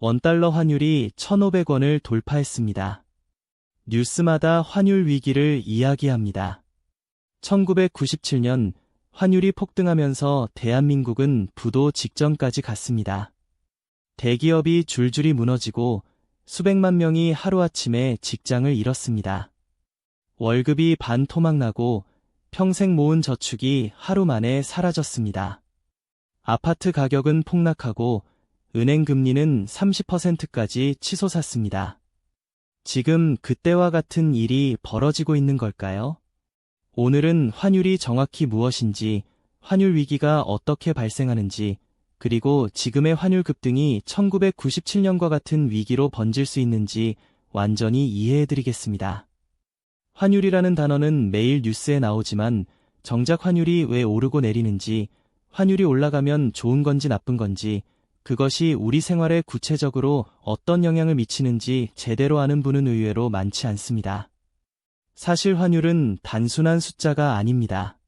원달러 환율이 1,500원을 돌파했습니다. 뉴스마다 환율 위기를 이야기합니다. 1997년 환율이 폭등하면서 대한민국은 부도 직전까지 갔습니다. 대기업이 줄줄이 무너지고 수백만 명이 하루아침에 직장을 잃었습니다. 월급이 반토막나고 평생 모은 저축이 하루 만에 사라졌습니다. 아파트 가격은 폭락하고 은행 금리는 30%까지 치솟았습니다. 지금 그때와 같은 일이 벌어지고 있는 걸까요? 오늘은 환율이 정확히 무엇인지, 환율 위기가 어떻게 발생하는지, 그리고 지금의 환율 급등이 1997년과 같은 위기로 번질 수 있는지 완전히 이해해드리겠습니다. 환율이라는 단어는 매일 뉴스에 나오지만 정작 환율이 왜 오르고 내리는지, 환율이 올라가면 좋은 건지 나쁜 건지, 그것이 우리 생활에 구체적으로 어떤 영향을 미치는지 제대로 아는 분은 의외로 많지 않습니다. 사실 환율은 단순한 숫자가 아닙니다.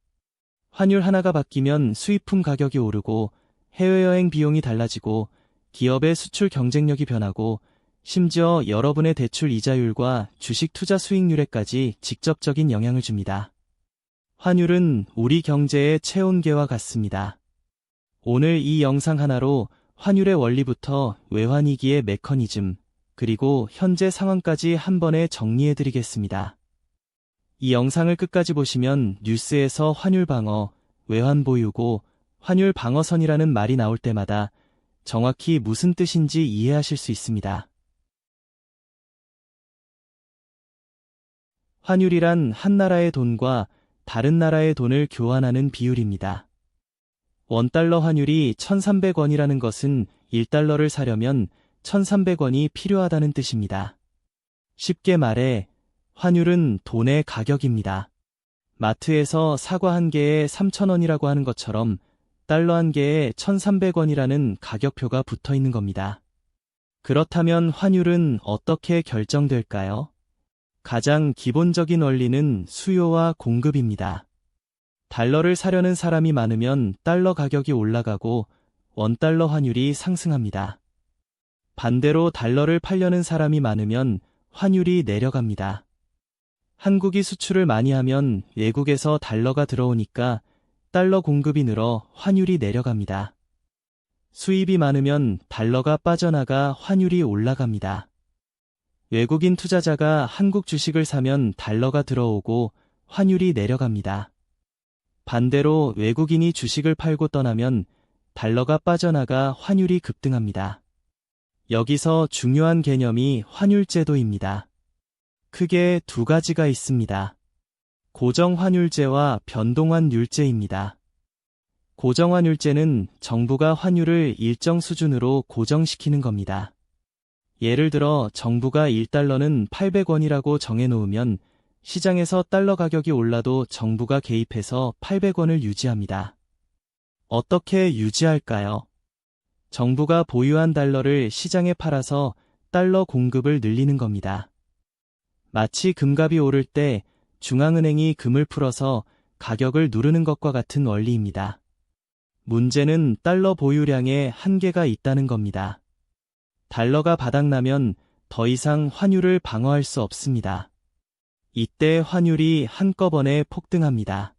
환율 하나가 바뀌면 수입품 가격이 오르고 해외여행 비용이 달라지고 기업의 수출 경쟁력이 변하고 심지어 여러분의 대출 이자율과 주식 투자 수익률에까지 직접적인 영향을 줍니다. 환율은 우리 경제의 체온계와 같습니다. 오늘 이 영상 하나로 환율의 원리부터 외환위기의 메커니즘, 그리고 현재 상황까지 한 번에 정리해드리겠습니다. 이 영상을 끝까지 보시면 뉴스에서 환율 방어, 외환 보유고, 환율 방어선이라는 말이 나올 때마다 정확히 무슨 뜻인지 이해하실 수 있습니다. 환율이란 한 나라의 돈과 다른 나라의 돈을 교환하는 비율입니다. 원달러 환율이 1,300원이라는 것은 1달러를 사려면 1,300원이 필요하다는 뜻입니다. 쉽게 말해 환율은 돈의 가격입니다. 마트에서 사과 한 개에 3,000원이라고 하는 것처럼 달러 한 개에 1,300원이라는 가격표가 붙어 있는 겁니다. 그렇다면 환율은 어떻게 결정될까요? 가장 기본적인 원리는 수요와 공급입니다. 달러를 사려는 사람이 많으면 달러 가격이 올라가고 원달러 환율이 상승합니다. 반대로 달러를 팔려는 사람이 많으면 환율이 내려갑니다. 한국이 수출을 많이 하면 외국에서 달러가 들어오니까 달러 공급이 늘어 환율이 내려갑니다. 수입이 많으면 달러가 빠져나가 환율이 올라갑니다. 외국인 투자자가 한국 주식을 사면 달러가 들어오고 환율이 내려갑니다. 반대로 외국인이 주식을 팔고 떠나면 달러가 빠져나가 환율이 급등합니다. 여기서 중요한 개념이 환율제도입니다. 크게 두 가지가 있습니다. 고정환율제와 변동환율제입니다. 고정환율제는 정부가 환율을 일정 수준으로 고정시키는 겁니다. 예를 들어 정부가 1달러는 800원이라고 정해놓으면 시장에서 달러 가격이 올라도 정부가 개입해서 800원을 유지합니다. 어떻게 유지할까요? 정부가 보유한 달러를 시장에 팔아서 달러 공급을 늘리는 겁니다. 마치 금값이 오를 때 중앙은행이 금을 풀어서 가격을 누르는 것과 같은 원리입니다. 문제는 달러 보유량에 한계가 있다는 겁니다. 달러가 바닥나면 더 이상 환율을 방어할 수 없습니다. 이때 환율이 한꺼번에 폭등합니다.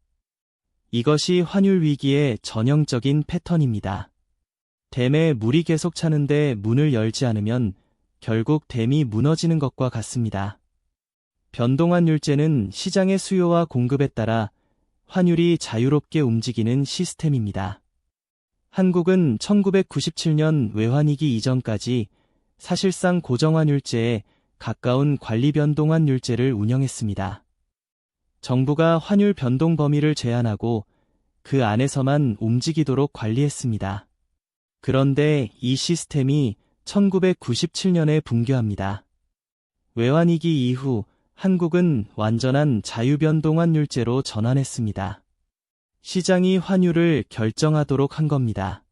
이것이 환율 위기의 전형적인 패턴입니다. 댐에 물이 계속 차는데 문을 열지 않으면 결국 댐이 무너지는 것과 같습니다. 변동환율제는 시장의 수요와 공급에 따라 환율이 자유롭게 움직이는 시스템입니다. 한국은 1997년 외환위기 이전까지 사실상 고정환율제에 가까운 관리변동환율제를 운영했습니다. 정부가 환율 변동 범위를 제한하고 그 안에서만 움직이도록 관리했습니다. 그런데 이 시스템이 1997년에 붕괴합니다. 외환위기 이후 한국은 완전한 자유변동환율제로 전환했습니다. 시장이 환율을 결정하도록 한 겁니다.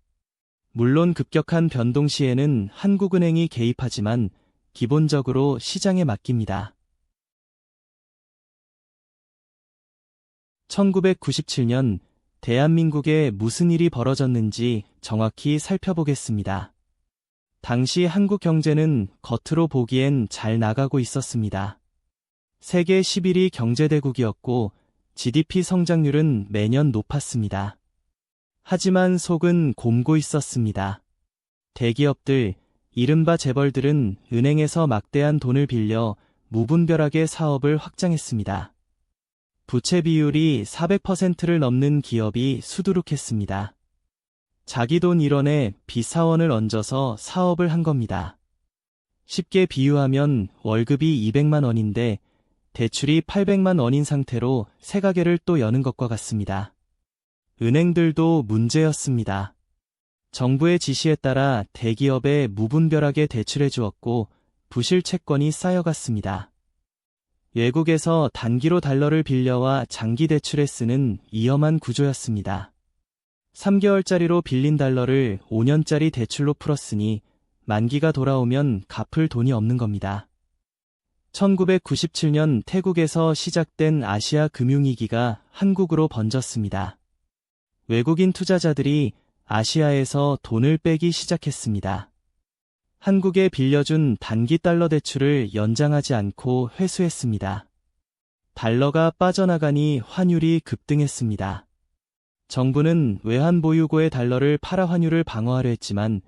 물론 급격한 변동 시에는 한국은행이 개입하지만 기본적으로 시장에 맡깁니다. 1997년 대한민국에 무슨 일이 벌어졌는지 정확히 살펴보겠습니다. 당시 한국 경제는 겉으로 보기엔 잘 나가고 있었습니다. 세계 11위 경제대국이었고 GDP 성장률은 매년 높았습니다. 하지만 속은 곪고 있었습니다. 대기업들, 이른바 재벌들은 은행에서 막대한 돈을 빌려 무분별하게 사업을 확장했습니다. 부채 비율이 400%를 넘는 기업이 수두룩했습니다. 자기 돈 1원에 비사원을 얹어서 사업을 한 겁니다. 쉽게 비유하면 월급이 200만 원인데 대출이 800만 원인 상태로 새 가게를 또 여는 것과 같습니다. 은행들도 문제였습니다. 정부의 지시에 따라 대기업에 무분별하게 대출해 주었고 부실 채권이 쌓여갔습니다. 외국에서 단기로 달러를 빌려와 장기 대출에 쓰는 위험한 구조였습니다. 3개월짜리로 빌린 달러를 5년짜리 대출로 풀었으니 만기가 돌아오면 갚을 돈이 없는 겁니다. 1997년 태국에서 시작된 아시아 금융위기가 한국으로 번졌습니다. 외국인 투자자들이 아시아에서 돈을 빼기 시작했습니다. 한국에 빌려준 단기 달러 대출을 연장하지 않고 회수했습니다. 달러가 빠져나가니 환율이 급등했습니다. 정부는 외환보유고의 달러를 팔아 환율을 방어하려 했지만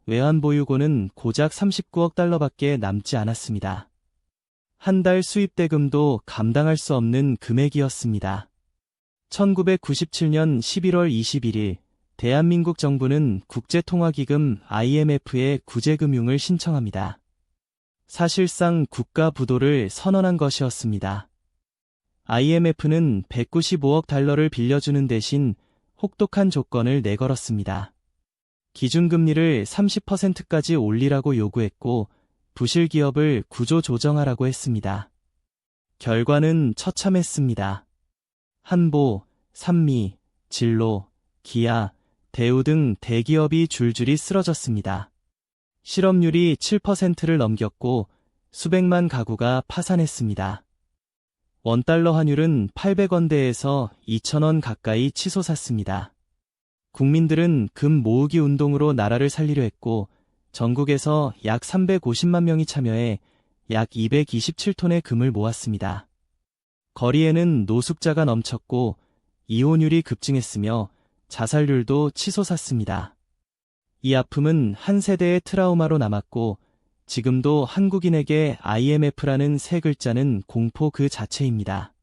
외환보유고는 고작 39억 달러밖에 남지 않았습니다. 한 달 수입 대금도 감당할 수 없는 금액이었습니다. 1997년 11월 21일 대한민국 정부는 국제통화기금 IMF에 구제금융을 신청합니다. 사실상 국가 부도를 선언한 것이었습니다. IMF는 195억 달러를 빌려주는 대신 혹독한 조건을 내걸었습니다. 기준금리를 30%까지 올리라고 요구했고 부실 기업을 구조조정하라고 했습니다. 결과는 처참했습니다. 한보, 산미, 진로, 기아, 대우 등 대기업이 줄줄이 쓰러졌습니다. 실업률이 7%를 넘겼고 수백만 가구가 파산했습니다. 원달러 환율은 800원대에서 2,000원 가까이 치솟았습니다. 국민들은 금 모으기 운동으로 나라를 살리려 했고 전국에서 약 350만 명이 참여해 약 227톤의 금을 모았습니다. 거리에는 노숙자가 넘쳤고 이혼율이 급증했으며 자살률도 치솟았습니다. 이 아픔은 한 세대의 트라우마로 남았고 지금도 한국인에게 IMF라는 세 글자는 공포 그 자체입니다.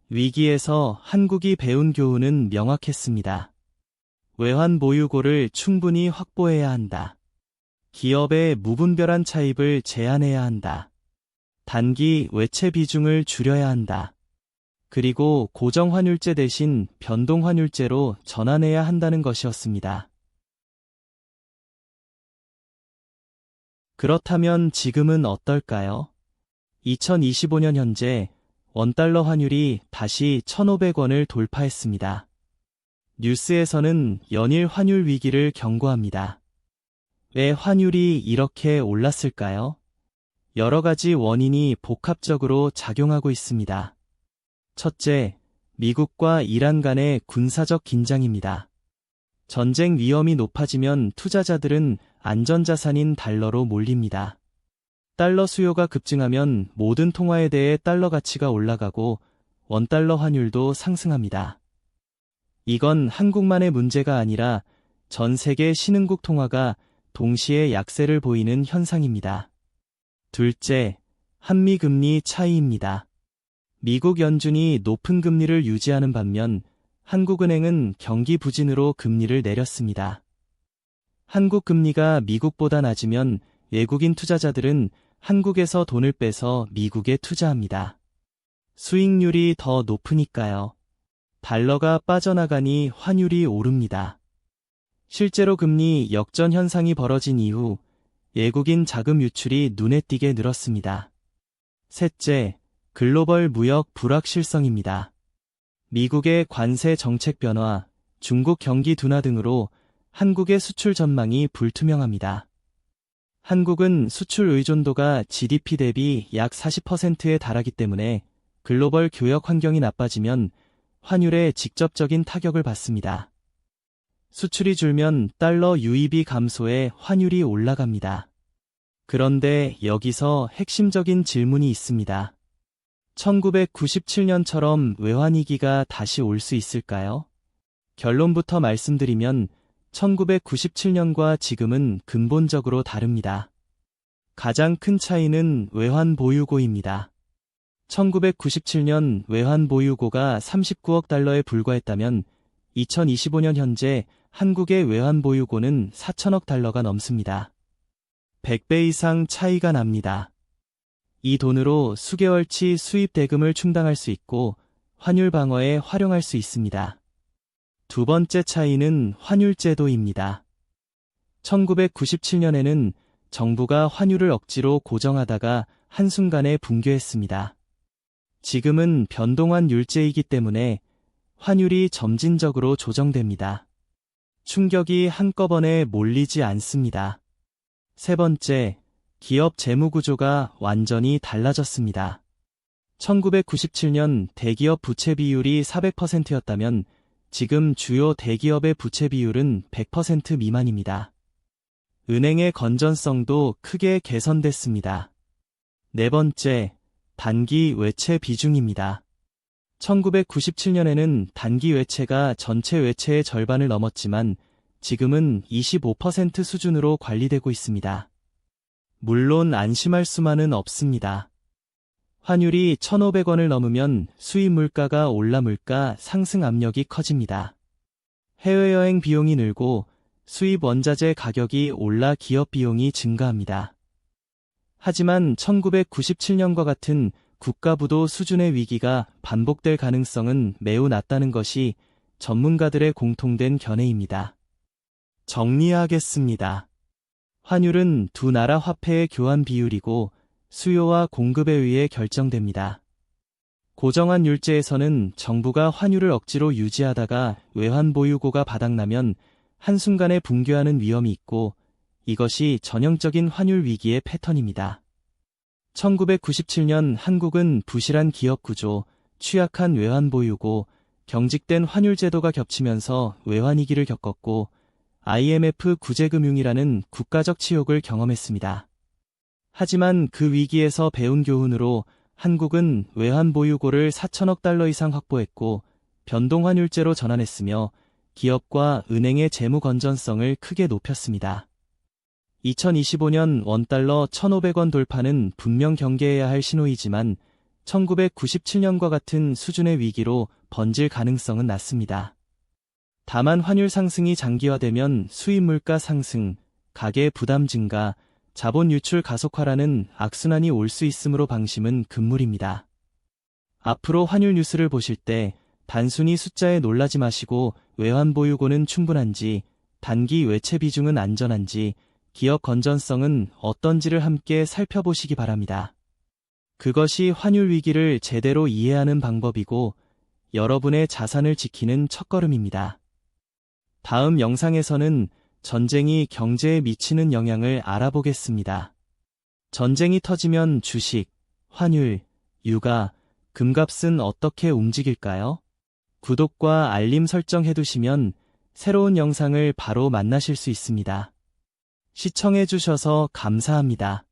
위기에서 한국이 배운 교훈은 명확했습니다. 외환 보유고를 충분히 확보해야 한다. 기업의 무분별한 차입을 제한해야 한다. 단기 외채 비중을 줄여야 한다. 그리고 고정환율제 대신 변동환율제로 전환해야 한다는 것이었습니다. 그렇다면 지금은 어떨까요? 2025년 현재 원달러 환율이 다시 1,500원을 돌파했습니다. 뉴스에서는 연일 환율 위기를 경고합니다. 왜 환율이 이렇게 올랐을까요? 여러 가지 원인이 복합적으로 작용하고 있습니다. 첫째, 미국과 이란 간의 군사적 긴장입니다. 전쟁 위험이 높아지면 투자자들은 안전자산인 달러로 몰립니다. 달러 수요가 급증하면 모든 통화에 대해 달러 가치가 올라가고 원달러 환율도 상승합니다. 이건 한국만의 문제가 아니라 전 세계 신흥국 통화가 동시에 약세를 보이는 현상입니다. 둘째, 한미 금리 차이입니다. 미국 연준이 높은 금리를 유지하는 반면 한국은행은 경기 부진으로 금리를 내렸습니다. 한국 금리가 미국보다 낮으면 외국인 투자자들은 한국에서 돈을 빼서 미국에 투자합니다. 수익률이 더 높으니까요. 달러가 빠져나가니 환율이 오릅니다. 실제로 금리 역전 현상이 벌어진 이후 외국인 자금 유출이 눈에 띄게 늘었습니다. 셋째, 글로벌 무역 불확실성입니다. 미국의 관세 정책 변화, 중국 경기 둔화 등으로 한국의 수출 전망이 불투명합니다. 한국은 수출 의존도가 GDP 대비 약 40%에 달하기 때문에 글로벌 교역 환경이 나빠지면 환율에 직접적인 타격을 받습니다. 수출이 줄면 달러 유입이 감소해 환율이 올라갑니다. 그런데 여기서 핵심적인 질문이 있습니다. 1997년처럼 외환위기가 다시 올 수 있을까요? 결론부터 말씀드리면 1997년과 지금은 근본적으로 다릅니다. 가장 큰 차이는 외환보유고입니다. 1997년 외환보유고가 39억 달러에 불과했다면 2025년 현재 한국의 외환보유고는 4천억 달러가 넘습니다. 100배 이상 차이가 납니다. 이 돈으로 수개월치 수입 대금을 충당할 수 있고 환율 방어에 활용할 수 있습니다. 두 번째 차이는 환율제도입니다. 1997년에는 정부가 환율을 억지로 고정하다가 한순간에 붕괴했습니다. 지금은 변동환율제이기 때문에 환율이 점진적으로 조정됩니다. 충격이 한꺼번에 몰리지 않습니다. 세 번째, 기업 재무구조가 완전히 달라졌습니다. 1997년 대기업 부채 비율이 400%였다면 지금 주요 대기업의 부채 비율은 100% 미만입니다. 은행의 건전성도 크게 개선됐습니다. 네 번째, 단기 외채 비중입니다. 1997년에는 단기 외채가 전체 외채의 절반을 넘었지만 지금은 25% 수준으로 관리되고 있습니다. 물론 안심할 수만은 없습니다. 환율이 1,500원을 넘으면 수입 물가가 올라 물가 상승 압력이 커집니다. 해외여행 비용이 늘고 수입 원자재 가격이 올라 기업 비용이 증가합니다. 하지만 1997년과 같은 국가부도 수준의 위기가 반복될 가능성은 매우 낮다는 것이 전문가들의 공통된 견해입니다. 정리하겠습니다. 환율은 두 나라 화폐의 교환 비율이고 수요와 공급에 의해 결정됩니다. 고정환율제에서는 정부가 환율을 억지로 유지하다가 외환보유고가 바닥나면 한순간에 붕괴하는 위험이 있고 이것이 전형적인 환율 위기의 패턴입니다. 1997년 한국은 부실한 기업 구조, 취약한 외환보유고, 경직된 환율제도가 겹치면서 외환위기를 겪었고 IMF 구제금융이라는 국가적 치욕을 경험했습니다. 하지만 그 위기에서 배운 교훈으로 한국은 외환보유고를 4천억 달러 이상 확보했고 변동환율제로 전환했으며 기업과 은행의 재무 건전성을 크게 높였습니다. 2025년 원달러 1,500원 돌파는 분명 경계해야 할 신호이지만 1997년과 같은 수준의 위기로 번질 가능성은 낮습니다. 다만 환율 상승이 장기화되면 수입 물가 상승, 가계 부담 증가, 자본 유출 가속화라는 악순환이 올 수 있으므로 방심은 금물입니다. 앞으로 환율 뉴스를 보실 때 단순히 숫자에 놀라지 마시고 외환보유고는 충분한지, 단기 외채 비중은 안전한지, 기업 건전성은 어떤지를 함께 살펴보시기 바랍니다. 그것이 환율 위기를 제대로 이해하는 방법이고 여러분의 자산을 지키는 첫걸음입니다. 다음 영상에서는 전쟁이 경제에 미치는 영향을 알아보겠습니다. 전쟁이 터지면 주식, 환율, 유가, 금값은 어떻게 움직일까요? 구독과 알림 설정 해두시면 새로운 영상을 바로 만나실 수 있습니다. 시청해주셔서 감사합니다.